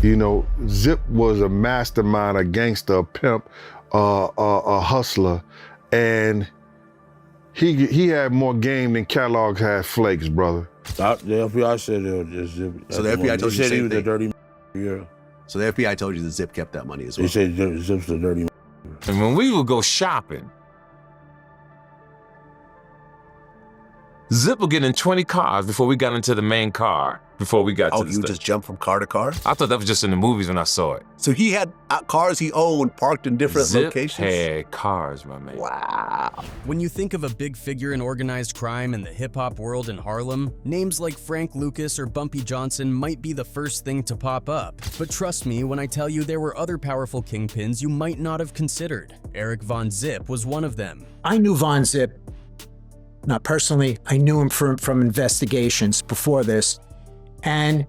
You know, Zip was a mastermind, a gangster, a pimp, a hustler, and he had more game than Kellogg had flakes, brother. The FBI said it was just Zip. So the FBI told you the They said he same was a thing? dirty yeah. So the FBI told you that Zip kept that money as They well? said Zip's a dirty And when we would go shopping, Zip would get in 20 cars before we got into the main car, before we got to the you just jumped from car to car? I thought that was just in the movies when I saw it. So he had cars he owned parked in different Zip locations? had cars, my man. Wow. When you think of a big figure in organized crime in the hip-hop world in Harlem, names like Frank Lucas or Bumpy Johnson might be the first thing to pop up. But trust me when I tell you there were other powerful kingpins you might not have considered. Eric Von Zip was one of them. I knew Von Zip. Not personally, I knew him from investigations before this, and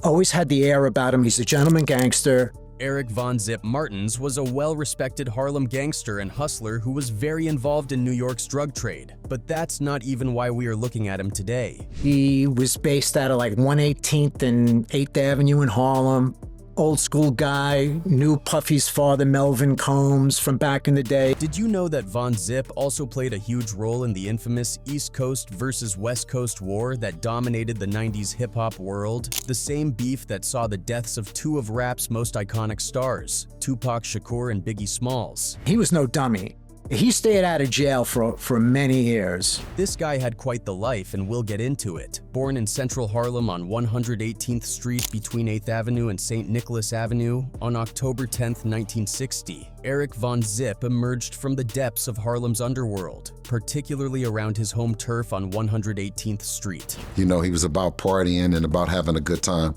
always had the air about him. He's a gentleman gangster. Eric Von Zip Martins was a well-respected Harlem gangster and hustler who was very involved in New York's drug trade. But that's not even why we are looking at him today. He was based out of like 118th and 8th Avenue in Harlem. Old school guy, knew Puffy's father, Melvin Combs, from back in the day. Did you know that Von Zip also played a huge role in the infamous East Coast versus West Coast war that dominated the 90s hip-hop world? The same beef that saw the deaths of two of rap's most iconic stars, Tupac Shakur and Biggie Smalls. He was no dummy. He stayed out of jail for many years. This guy had quite the life, and we'll get into it. Born in central Harlem on 118th Street between 8th Avenue and St. Nicholas Avenue on October 10, 1960, Eric Von Zip emerged from the depths of Harlem's underworld, particularly around his home turf on 118th Street. You know, he was about partying and about having a good time,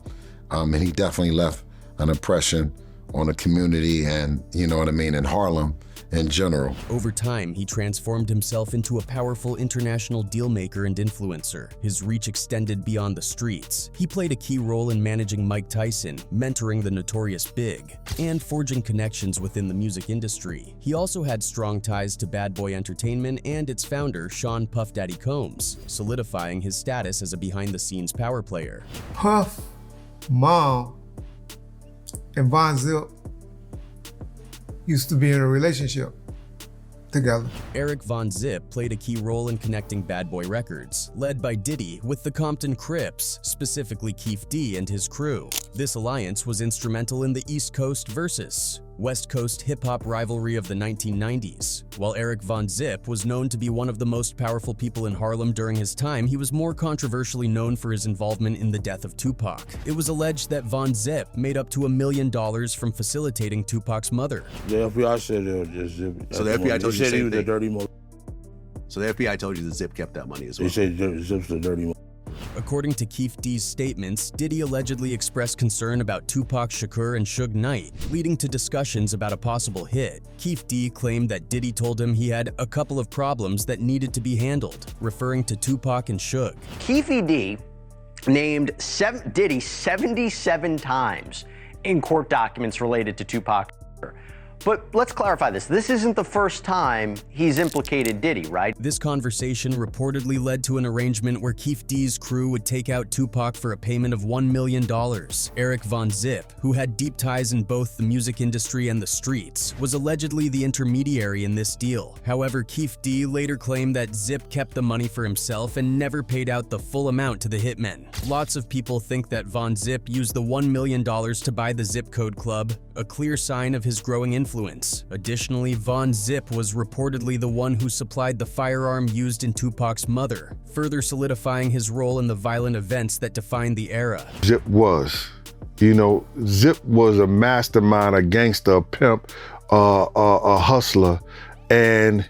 and he definitely left an impression on the community and, you know what I mean, in Harlem in general. Over time, he transformed himself into a powerful international dealmaker and influencer. His reach extended beyond the streets. He played a key role in managing Mike Tyson, mentoring the Notorious Big, and forging connections within the music industry. He also had strong ties to Bad Boy Entertainment and its founder, Sean Puff Daddy Combs, solidifying his status as a behind-the-scenes power player. Puff, Mom, and Von Zip used to be in a relationship together. Eric Von Zip played a key role in connecting Bad Boy Records, led by Diddy, with the Compton Crips, specifically Keef D and his crew. This alliance was instrumental in the East Coast versus West Coast hip-hop rivalry of the 1990s. While Eric Von Zip was known to be one of the most powerful people in Harlem during his time, he was more controversially known for his involvement in the death of Tupac. It was alleged that Von Zip made up to $1 million from facilitating Tupac's mother. The FBI said it was just Zip. So the FBI told you the They said he same was a thing? dirty So the FBI told you that Zip kept that money as well? They said Zip's a dirty According to Keef D's statements, Diddy allegedly expressed concern about Tupac Shakur and Suge Knight, leading to discussions about a possible hit. Keef D claimed that Diddy told him he had a couple of problems that needed to be handled, referring to Tupac and Suge. Keef D named Diddy 77 times in court documents related to Tupac. But let's clarify this. This isn't the first time he's implicated Diddy, right? This conversation reportedly led to an arrangement where Keef D's crew would take out Tupac for a payment of $1 million. Eric Von Zip, who had deep ties in both the music industry and the streets, was allegedly the intermediary in this deal. However, Keef D later claimed that Zip kept the money for himself and never paid out the full amount to the hitmen. Lots of people think that Von Zip used the $1 million to buy the Zip Code Club, a clear sign of his growing influence. Additionally, Von Zip was reportedly the one who supplied the firearm used in Tupac's mother, further solidifying his role in the violent events that defined the era. Zip was. You know, Zip was a mastermind, a gangster, a pimp, a hustler, and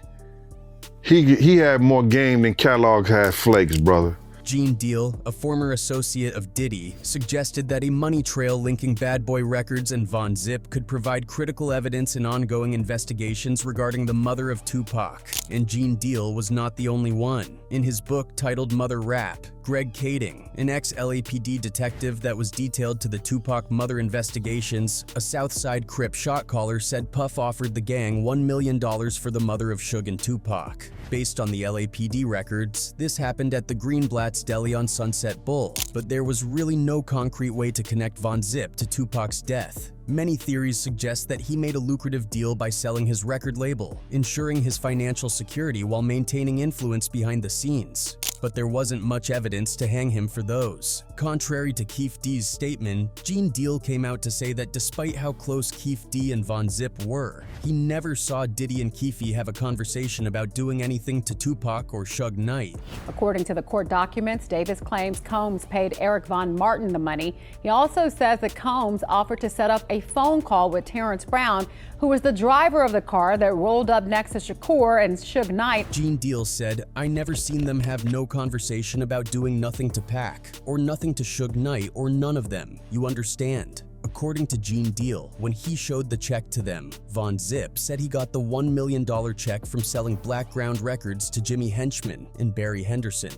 he had more game than Kellogg had flakes, brother. Gene Deal, a former associate of Diddy, suggested that a money trail linking Bad Boy Records and Von Zip could provide critical evidence in ongoing investigations regarding the mother of Tupac. And Gene Deal was not the only one. In his book titled Mother Rap, Greg Kading, an ex-LAPD detective that was detailed to the Tupac mother investigations, a Southside Crip shot caller said Puff offered the gang $1 million for the mother of Suge and Tupac. Based on the LAPD records, this happened at the Greenblatt's Deli on Sunset Bowl, but there was really no concrete way to connect Von Zip to Tupac's death. Many theories suggest that he made a lucrative deal by selling his record label, ensuring his financial security while maintaining influence behind the scenes. But there wasn't much evidence to hang him for those. Contrary to Keefe D's statement, Gene Deal came out to say that despite how close Keefe D and Von Zip were, he never saw Diddy and Keefe have a conversation about doing anything to Tupac or Suge Knight. According to the court documents, Davis claims Combs paid Eric Von Martin the money. He also says that Combs offered to set up a phone call with Terrence Brown, who was the driver of the car that rolled up next to Shakur and Suge Knight. Gene Deal said, "I never seen them have no conversation about doing nothing to Pac, or nothing to Suge Knight, or none of them. You understand?" According to Gene Deal, when he showed the check to them, Von Zip said he got the $1 million check from selling Black Ground Records to Jimmy Henchman and Barry Henderson.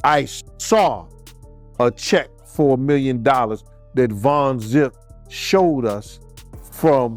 I saw a check for $1 million that Von Zip showed us from,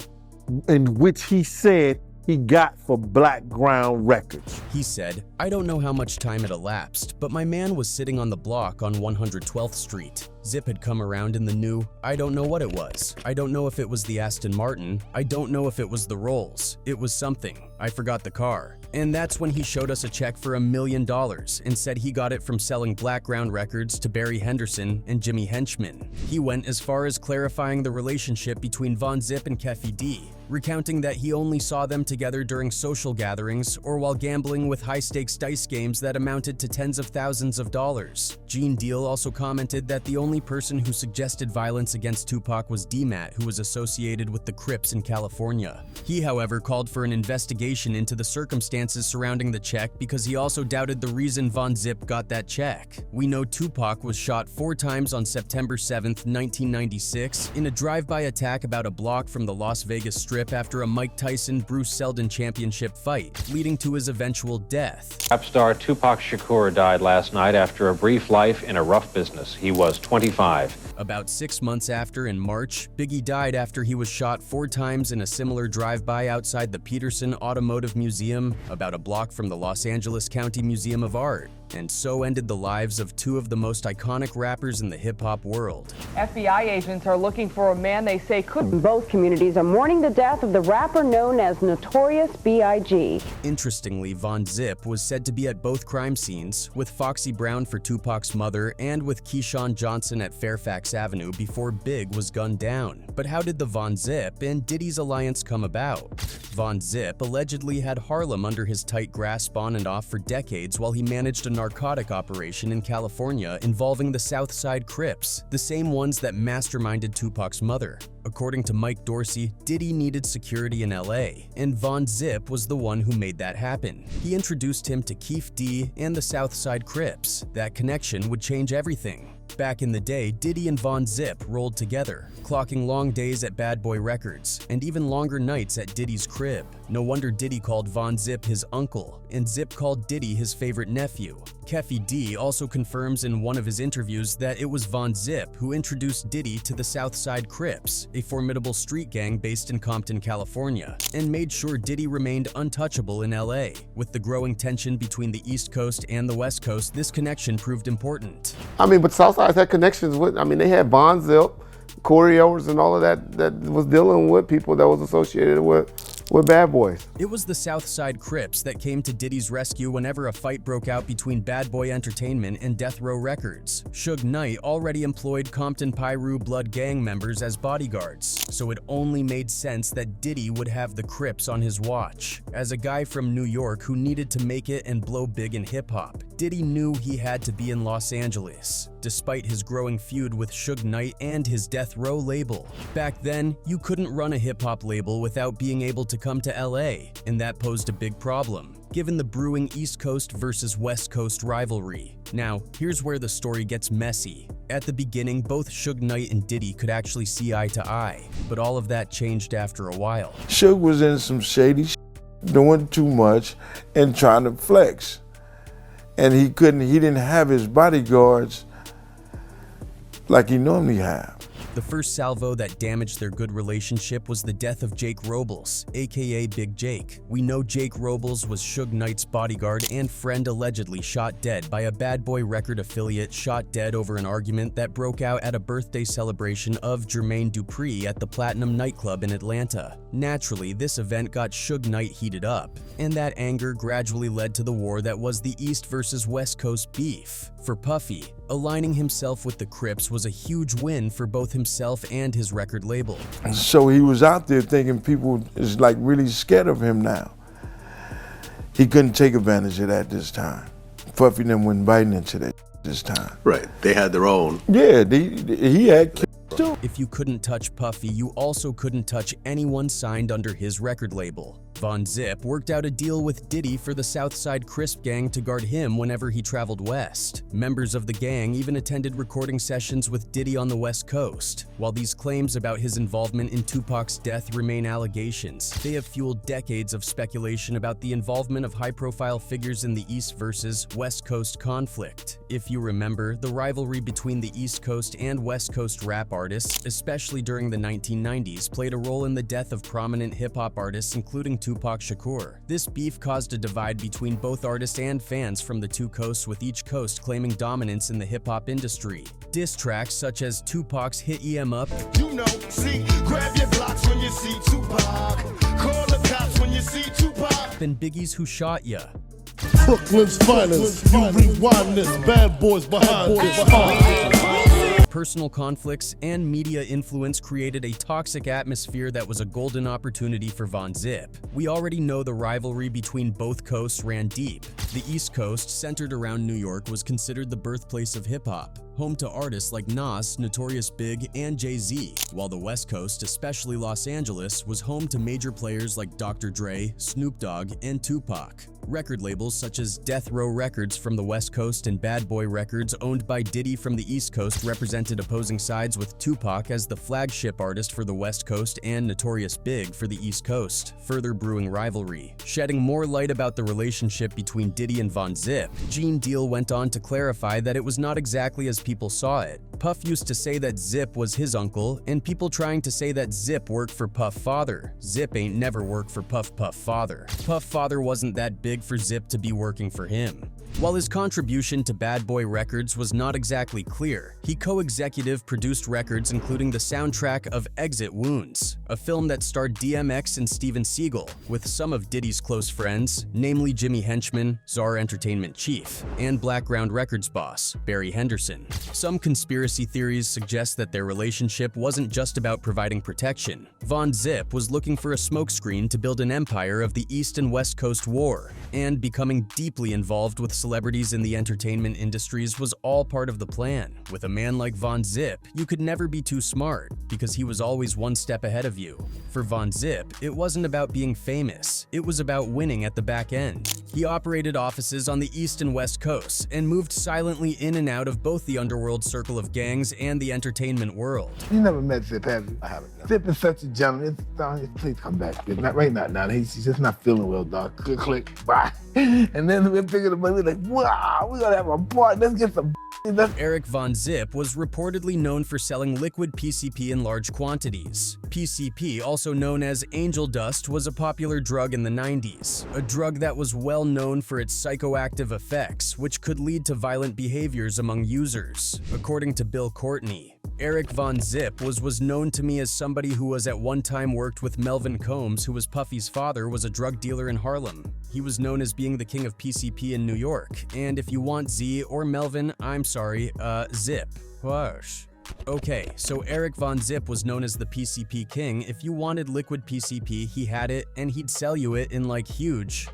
in which he said he got for Black Ground Records. He said, "I don't know how much time had elapsed, but my man was sitting on the block on 112th Street. Zip had come around in the new, I don't know what it was. I don't know if it was the Aston Martin. I don't know if it was the Rolls. It was something. I forgot the car." And that's when he showed us a check for $1 million and said he got it from selling Black Ground Records to Barry Henderson and Jimmy Henchman. He went as far as clarifying the relationship between Von Zip and Keefe D, recounting that he only saw them together during social gatherings or while gambling with high-stakes dice games that amounted to tens of thousands of dollars. Gene Deal also commented that the only person who suggested violence against Tupac was Dmat, who was associated with the Crips in California. He, however, called for an investigation into the circumstances surrounding the check because he also doubted the reason Von Zip got that check. We know Tupac was shot 4 times on September 7, 1996, in a drive-by attack about a block from the Las Vegas Strip after a Mike Tyson-Bruce Seldon championship fight, leading to his eventual death. Rap star Tupac Shakur died last night after a brief life in a rough business. He was 25. About 6 months after, in March, Biggie died after he was shot 4 times in a similar drive-by outside the Peterson Automotive Museum, about a block from the Los Angeles County Museum of Art. And so ended the lives of 2 of the most iconic rappers in the hip-hop world. FBI agents are looking for a man they say could. Both communities are mourning the death of the rapper known as Notorious B.I.G. Interestingly, Von Zip was said to be at both crime scenes, with Foxy Brown for Tupac's mother and with Keyshawn Johnson at Fairfax Avenue before Big was gunned down. But how did the Von Zip and Diddy's alliance come about? Von Zip allegedly had Harlem under his tight grasp on and off for decades while he managed a narcotic operation in California involving the Southside Crips, the same ones that masterminded Tupac's mother. According to Mike Dorsey, Diddy needed security in LA, and Von Zip was the one who made that happen. He introduced him to Keefe D and the Southside Crips. That connection would change everything. Back in the day, Diddy and Von Zip rolled together, clocking long days at Bad Boy Records and even longer nights at Diddy's crib. No wonder Diddy called Von Zip his uncle, and Zip called Diddy his favorite nephew. Keefe D also confirms in one of his interviews that it was Von Zip who introduced Diddy to the Southside Crips, a formidable street gang based in Compton, California, and made sure Diddy remained untouchable in LA. With the growing tension between the East Coast and the West Coast, this connection proved important. I mean, but Southside's had connections with, they had Von Zip, Corey Owers, and all of that was dealing with people that was associated with Bad Boys. It was the Southside Crips that came to Diddy's rescue whenever a fight broke out between Bad Boy Entertainment and Death Row Records. Suge Knight already employed Compton Piru Blood gang members as bodyguards, so it only made sense that Diddy would have the Crips on his watch. As a guy from New York who needed to make it and blow big in hip-hop, Diddy knew he had to be in Los Angeles, despite his growing feud with Suge Knight and his Death Row label. Back then, you couldn't run a hip-hop label without being able to come to LA, and that posed a big problem, given the brewing East Coast versus West Coast rivalry. Now, here's where the story gets messy. At the beginning, both Suge Knight and Diddy could actually see eye to eye, but all of that changed after a while. Suge was in some shady doing too much and trying to flex. and he didn't have his bodyguards like he normally have. The first salvo that damaged their good relationship was the death of Jake Robles, aka Big Jake. We know Jake Robles was Suge Knight's bodyguard and friend, allegedly shot dead by a Bad Boy record affiliate, shot dead over an argument that broke out at a birthday celebration of Jermaine Dupri at the Platinum nightclub in Atlanta. Naturally, this event got Suge Knight heated up, and that anger gradually led to the war that was the East versus West Coast beef. For Puffy, aligning himself with the Crips was a huge win for both himself and his record label. So he was out there thinking people is like really scared of him now. He couldn't take advantage of that this time. Puffy and them went biting into that this time. Right, they had their own. Yeah, he had kids too. If you couldn't touch Puffy, you also couldn't touch anyone signed under his record label. Von Zip worked out a deal with Diddy for the Southside Crisp gang to guard him whenever he traveled west. Members of the gang even attended recording sessions with Diddy on the West Coast. While these claims about his involvement in Tupac's death remain allegations, they have fueled decades of speculation about the involvement of high-profile figures in the East versus West Coast conflict. If you remember, the rivalry between the East Coast and West Coast rap artists, especially during the 1990s, played a role in the death of prominent hip-hop artists including Tupac Shakur. This beef caused a divide between both artists and fans from the two coasts, with each coast claiming dominance in the hip-hop industry. Diss tracks such as Tupac's Hit EM Up, you know, see, grab your blocks when you see Tupac, call the cops when you see Tupac, and Biggie's Who Shot Ya. Brooklyn's finest, you rewind this, bad boys behind this. Personal conflicts and media influence created a toxic atmosphere that was a golden opportunity for Von Zip. We already know the rivalry between both coasts ran deep. The East Coast, centered around New York, was considered the birthplace of hip-hop, home to artists like Nas, Notorious Big, and Jay-Z, while the West Coast, especially Los Angeles, was home to major players like Dr. Dre, Snoop Dogg, and Tupac. Record labels such as Death Row Records from the West Coast and Bad Boy Records, owned by Diddy from the East Coast, represented opposing sides, with Tupac as the flagship artist for the West Coast and Notorious Big for the East Coast, further brewing rivalry. Shedding more light about the relationship between Diddy and Von Zip, Gene Deal went on to clarify that it was not exactly as people saw it. Puff used to say that Zip was his uncle, and people trying to say that Zip worked for Puff father. Zip ain't never worked for Puff father. Puff father wasn't that big for Zip to be working for him. While his contribution to Bad Boy Records was not exactly clear, he co-executive produced records including the soundtrack of Exit Wounds, a film that starred DMX and Steven Seagal, with some of Diddy's close friends, namely Jimmy Henchman, Czar Entertainment chief, and Blackground Records boss, Barry Henderson. Some conspiracy theories suggest that their relationship wasn't just about providing protection. Von Zip was looking for a smokescreen to build an empire of the East and West Coast war, and becoming deeply involved with celebrities in the entertainment industries was all part of the plan. With a man like Von Zip, you could never be too smart, because he was always one step ahead of you. For Von Zip, it wasn't about being famous, it was about winning at the back end. He operated offices on the East and West Coasts, and moved silently in and out of both the underworld circle of gangs and the entertainment world. You never met Zip, have you? I haven't. No. Zip is such a gentleman. Please come back. Not right now. Now he's just not feeling well, dog. Click, bye. And then we're thinking about it like, wow, we're gonna have a party. Let's get some. Eric Von Zip was reportedly known for selling liquid PCP in large quantities. PCP, also known as angel dust, was a popular drug in the 90s, a drug that was well known for its psychoactive effects, which could lead to violent behaviors among users. According to Bill Courtney, Eric Von Zip was known to me as somebody who was at one time worked with Melvin Combs, who was Puffy's father, was a drug dealer in Harlem. He was known as being the king of PCP in New York. And if you want Z or Melvin, I'm sorry, Zip. Whoosh. Okay, so Eric Von Zip was known as the PCP king. If you wanted liquid PCP, he had it, and he'd sell you it in like huge,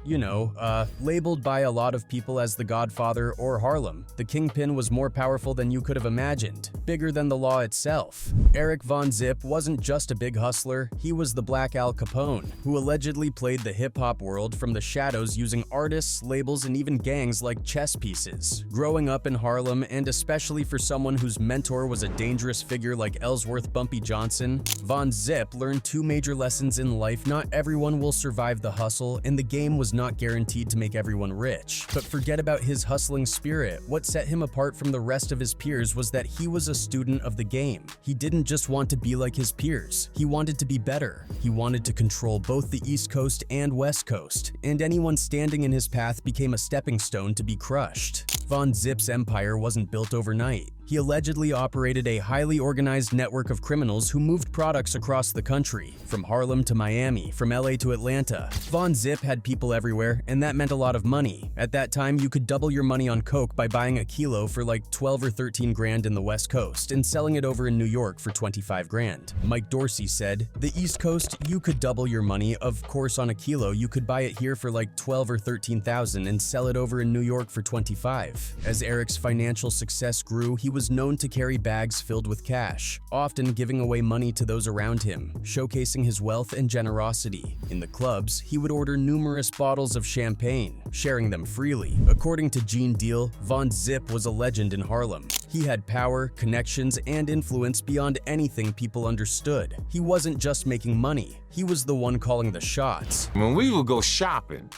labeled by a lot of people as the Godfather or Harlem. The Kingpin was more powerful than you could have imagined, bigger than the law itself. Eric Von Zip wasn't just a big hustler, he was the Black Al Capone, who allegedly played the hip-hop world from the shadows using artists, labels, and even gangs like chess pieces. Growing up in Harlem, and especially for someone whose mentor was a dangerous figure like Ellsworth Bumpy Johnson, Von Zip learned two major lessons in life. Not everyone will survive the hustle, and the game was not guaranteed to make everyone rich. But forget about his hustling spirit. What set him apart from the rest of his peers was that he was a student of the game. He didn't just want to be like his peers. He wanted to be better. He wanted to control both the East Coast and West Coast, and anyone standing in his path became a stepping stone to be crushed. Von Zip's empire wasn't built overnight. He allegedly operated a highly organized network of criminals who moved products across the country, from Harlem to Miami, from LA to Atlanta. Von Zip had people everywhere, and that meant a lot of money. At that time, you could double your money on coke by buying a kilo for like 12 or 13 grand in the West Coast and selling it over in New York for 25 grand. Mike Dorsey said, "The East Coast, you could double your money. Of course, on a kilo, you could buy it here for like 12 or 13,000 and sell it over in New York for 25. As Eric's financial success grew, he was known to carry bags filled with cash, often giving away money to those around him, showcasing his wealth and generosity. In the clubs, he would order numerous bottles of champagne, sharing them freely. According to Gene Deal, Von Zip was a legend in Harlem. He had power, connections, and influence beyond anything people understood. He wasn't just making money, he was the one calling the shots. When we would go shopping,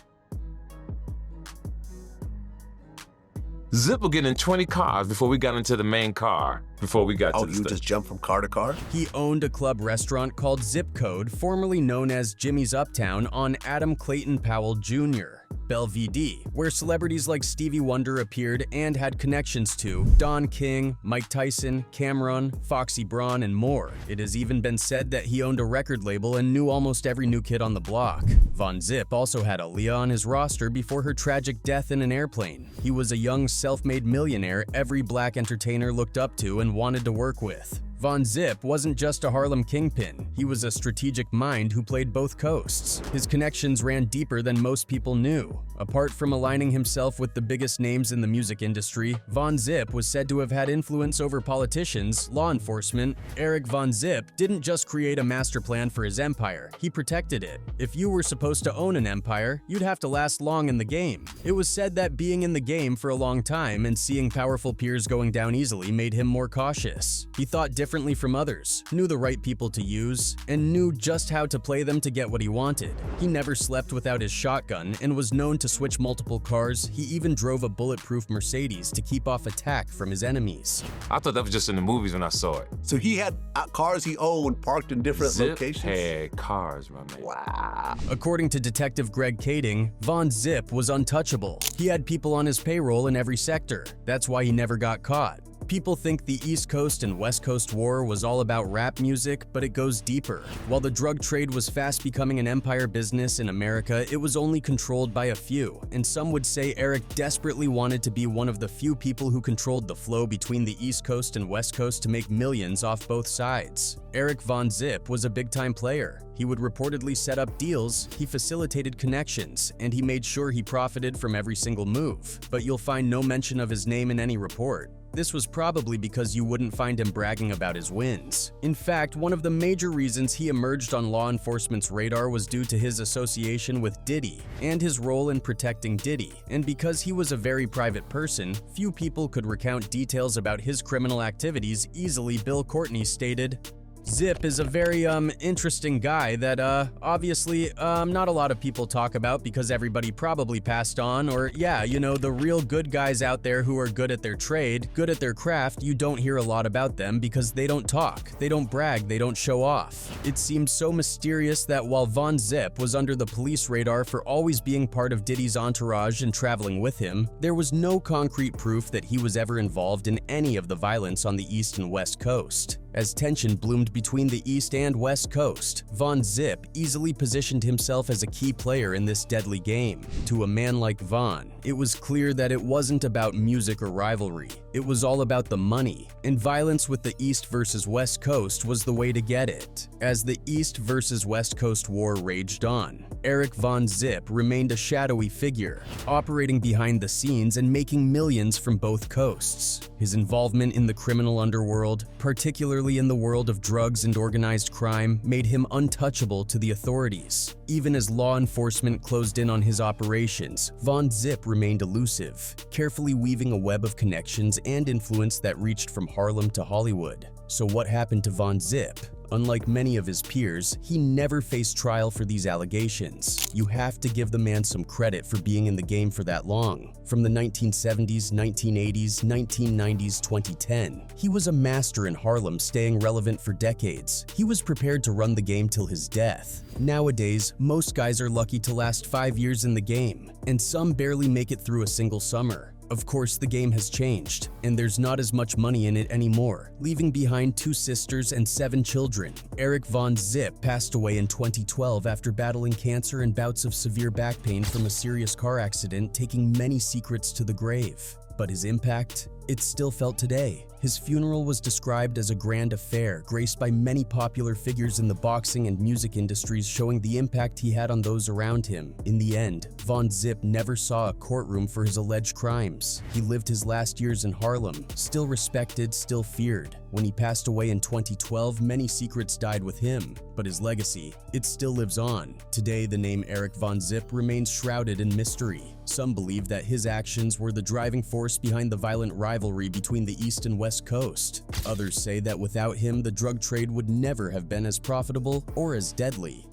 Zip would get in 20 cars before we got into the main car, before we got to the you just jumped from car to car? He owned a club restaurant called Zip Code, formerly known as Jimmy's Uptown, on Adam Clayton Powell Jr., Belvedere, where celebrities like Stevie Wonder appeared and had connections to Don King, Mike Tyson, Cameron, Foxy Braun, and more. It has even been said that he owned a record label and knew almost every new kid on the block. Von Zip also had Aaliyah on his roster before her tragic death in an airplane. He was a young, self-made millionaire every black entertainer looked up to and wanted to work with. Von Zip wasn't just a Harlem Kingpin, he was a strategic mind who played both coasts. His connections ran deeper than most people knew. Apart from aligning himself with the biggest names in the music industry, Von Zip was said to have had influence over politicians, law enforcement. Eric Von Zip didn't just create a master plan for his empire, he protected it. If you were supposed to own an empire, you'd have to last long in the game. It was said that being in the game for a long time and seeing powerful peers going down easily made him more cautious. He thought differently from others, knew the right people to use, and knew just how to play them to get what he wanted. He never slept without his shotgun and was known to switch multiple cars. He even drove a bulletproof Mercedes to keep off attack from his enemies. I thought that was just in the movies when I saw it. So he had cars he owned parked in different Zip locations? had cars, my man. Wow. According to Detective Greg Kading, Von Zip was untouchable. He had people on his payroll in every sector. That's why he never got caught. People think the East Coast and West Coast war was all about rap music, but it goes deeper. While the drug trade was fast becoming an empire business in America, it was only controlled by a few, and some would say Eric desperately wanted to be one of the few people who controlled the flow between the East Coast and West Coast to make millions off both sides. Eric Von Zip was a big-time player. He would reportedly set up deals, he facilitated connections, and he made sure he profited from every single move. But you'll find no mention of his name in any report. This was probably because you wouldn't find him bragging about his wins. In fact, one of the major reasons he emerged on law enforcement's radar was due to his association with Diddy and his role in protecting Diddy. And because he was a very private person, few people could recount details about his criminal activities easily. Bill Courtney stated, "Zip is a very interesting guy that obviously not a lot of people talk about because everybody probably passed on, or yeah, you know, the real good guys out there who are good at their trade, good at their craft, you don't hear a lot about them because they don't talk, they don't brag, they don't show off." It seemed so mysterious that while Von Zip was under the police radar for always being part of Diddy's entourage and traveling with him, there was no concrete proof that he was ever involved in any of the violence on the East and West Coast. As tension bloomed between the East and West Coast, Von Zip easily positioned himself as a key player in this deadly game. To a man like Von, it was clear that it wasn't about music or rivalry. It was all about the money, and violence with the East versus West Coast was the way to get it. As the East versus West Coast war raged on, Eric Von Zip remained a shadowy figure, operating behind the scenes and making millions from both coasts. His involvement in the criminal underworld, particularly in the world of drugs and organized crime, made him untouchable to the authorities. Even as law enforcement closed in on his operations, Von Zip remained elusive, carefully weaving a web of connections and influence that reached from Harlem to Hollywood. So what happened to Von Zip? Unlike many of his peers, he never faced trial for these allegations. You have to give the man some credit for being in the game for that long. From the 1970s, 1980s, 1990s, 2010, he was a master in Harlem, staying relevant for decades. He was prepared to run the game till his death. Nowadays, most guys are lucky to last 5 years in the game, and some barely make it through a single summer. Of course, the game has changed, and there's not as much money in it anymore, leaving behind 2 sisters and 7 children. Eric Von Zip passed away in 2012 after battling cancer and bouts of severe back pain from a serious car accident, taking many secrets to the grave. But his impact? It's still felt today. His funeral was described as a grand affair, graced by many popular figures in the boxing and music industries, showing the impact he had on those around him. In the end, Von Zip never saw a courtroom for his alleged crimes. He lived his last years in Harlem, still respected, still feared. When he passed away in 2012, many secrets died with him, but his legacy, it still lives on. Today, the name Eric Von Zip remains shrouded in mystery. Some believe that his actions were the driving force behind the violent rivalry between the East and West Coast. Others say that without him, the drug trade would never have been as profitable or as deadly.